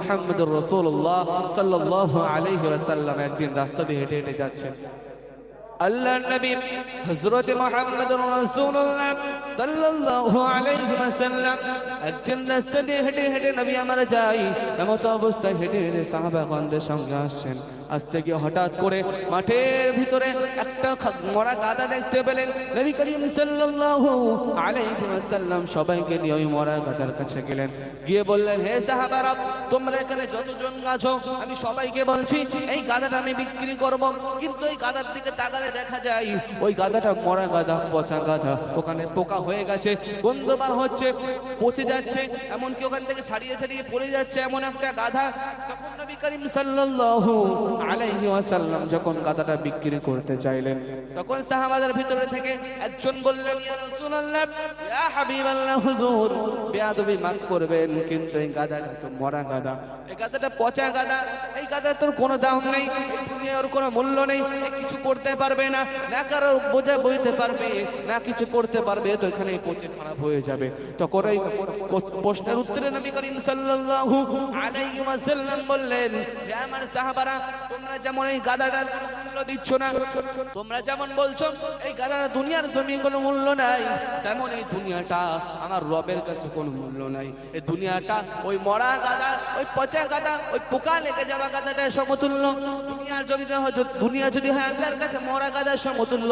মুহাম্মদুর রাসূলুল্লাহ সাল্লাল্লাহু আলাইহি ওয়াসাল্লাম একদিন রাস্তা দিয়ে হেঁটে হেঁটে যাচ্ছেন। আল্লাহর নবী হযরত মুহাম্মদুর রাসূলুল্লাহ সাল্লাল্লাহু আলাইহি ওয়াসাল্লাম একদিন রাস্তা দিয়ে হেঁটে হেঁটে নবী আমার যায়, এমত অবস্থায় হেঁটে হেঁটে সাহাবাগণদের সঙ্গে আসছেন। আসতে গিয়ে হঠাৎ করে মাঠের ভিতরে একটা মরা গাধা দেখতে পেলেন। নবী করিম সাল্লাল্লাহু আলাইহি ওয়াসাল্লাম সবাইকে নিয়ে ওই মরা গাধার কাছে গেলেন, গিয়ে বললেন, হে সাহাবারা, তোমরা এখানে যতজন আছো আমি সবাইকে বলছি এই গাধাটা আমি বিক্রি করব, কিন্তু এই গাধার দিকে তাকালে দেখা যায় ওই গাধাটা মরা গাধা, পচা গাধা, ওখানে পোকা হয়ে গেছে, গন্ধ বার হচ্ছে, পচে যাচ্ছে, এমনকি ওখান থেকে ছাড়িয়ে ছাড়িয়ে পড়ে যাচ্ছে এমন একটা গাধা। তখন নবী করিম সাল্লাল্লাহু আলাইহি ওয়াসাল্লাম যখন গাধাটা বিক্রি করতে চাইলেন, তখন সাহাবাদের ভিতরে থেকে একজন বললেন, ইয়া রাসূলুল্লাহ, ইয়া হাবিবাল্লাহ, হুজুর বেয়াদবি মাফ করবেন, কিন্তু এই গাধাটা তো মরা গাধা, এই গাধাটা পচা গাধা, এই গাধার তোর কোনো দাম নেই, এই দুনিয়ার কোনো মূল্য নেই, কিছু করতে পারবে না, না কারো বোঝা বইতে পারবে না, কিছু করতে পারবে, তো এখানে পচে খারাপ হয়ে যাবে। তখন এই প্রশ্নের উত্তরে নবী করিম সাল্লাল্লাহু আলাইহি ওয়াসাল্লাম বললেন, হে আমার সাহাবারা, তোমরা যেমন এই গাধাটার কোনো মূল্য দিচ্ছ না, তোমরা যেমন বলছো এই গাধাটা দুনিয়ার জমিনে কোনো মূল্য নাই, তেমন এই দুনিয়াটা আমার রবের কাছে কোনো মূল্য নাই। এই দুনিয়াটা ওই মরা গাধা, ওই পচা গাধা, ওই পোকা লেগে যাওয়া গাধাটার সমতুল্য। দুনিয়ার জমিতে দুনিয়া যদি হয় আল্লাহর কাছে মরা গাধার সমতুল্য,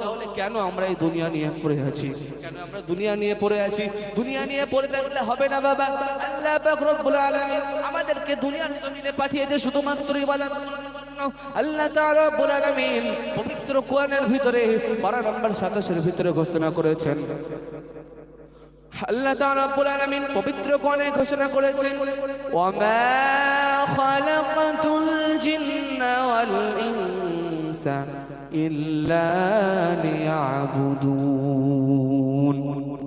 তাহলে কেন আমরা এই দুনিয়া নিয়ে পড়ে আছি? কেন আমরা দুনিয়া নিয়ে পড়ে আছি? দুনিয়া নিয়ে পড়ে থাকলে হবে না বাবা। আল্লাহ পাক রব্বুল আলামিন আমাদেরকে দুনিয়ার জমিনে পাঠিয়েছে শুধুমাত্র ইবাদত করার জন্য। আল্লাহ তাআলা রব্বুল আলামিন পবিত্র কোরআনের ভিতরে 12 নম্বর 27 ভিতরে ঘোষণা করেছেন, আল্লাহ তাআলা রব্বুল আলামিন পবিত্র কোরআনে ঘোষণা করেছেন, ওয়া মা খালাকাতুল জিন্না ওয়াল ইনসা ইল্লা লিয়াবুদুন।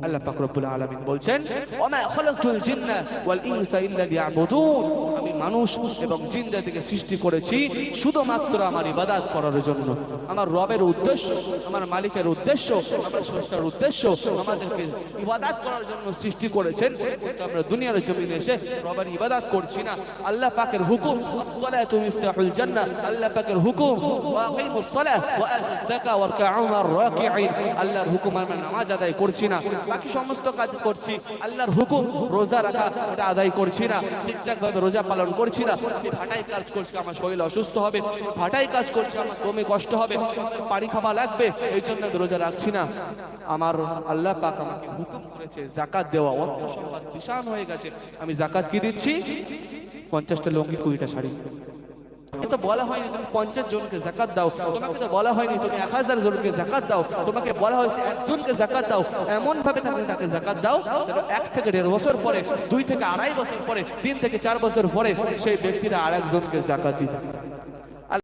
আল্লাহ পাক রব্বুল আলামিন বলছেন, ওয়া মা খালাকাতুল জিন্না ওয়াল ইনসা ইল্লা লিয়াবুদুন, আমি মানুষ এবং জিনদেরকে সৃষ্টি করেছি শুধুমাত্র আমার ইবাদত করার জন্য। আমার রবের উদ্দেশ্য, আমার মালিকের উদ্দেশ্য, আমার স্রষ্টার উদ্দেশ্য আমাদেরকে ইবাদত করার জন্য সৃষ্টি করেছেন, কিন্তু আমরা দুনিয়ার জমিনে এসে রবের ইবাদত করছি না। আল্লাহ পাকের হুকুম, আসসালাতু মিফতাহুল জান্নাহ, আল্লাহ পাকের হুকুম, ওয়া আকিমুস সালাহ ওয়া আতুজ যাকাত ওয়ারকাউ মা'র রাকিঈন, আল্লাহর হুকুম আমরা নামাজ আদায় করছি না, বাকি সমস্ত কাজ করছি। আল্লাহর হুকুম রোজা রাখা, ওটা আদায় করছি না, ঠিকঠাক ভাবে রোজা পালন করছি না। আমি ভাটাই কাজ করছি, আমার শরীর অসুস্থ হবে, ভাটাই কাজ করছি, আমার দমে কষ্ট হবে, পানি খাওয়া লাগবে, এই জন্য আমি রোজা রাখছি না। আমার আল্লাহ পাক আমাকে হুকুম করেছে যাকাত দেওয়া, অর্থ সম্পদ বিশাল হয়ে গেছে, আমি যাকাত কি দিচ্ছি? 50টা লুঙ্গি, 20টা শাড়ি। তো বলা হয়নি তুমি 50 জনকে যাকাত দাও, তোমাকে তো বলা হয়নি তুমি 1000 জনকে যাকাত দাও, তোমাকে বলা হয়েছে একজনকে যাকাত দাও। এমন ভাবে তাকে যাকাত দাও যেন 1 থেকে 1.5 বছর পরে, 2 থেকে 2.5 বছর পরে, 3 থেকে 4 বছর পরে সেই ব্যক্তিরা আরেকজনকে যাকাত দিতে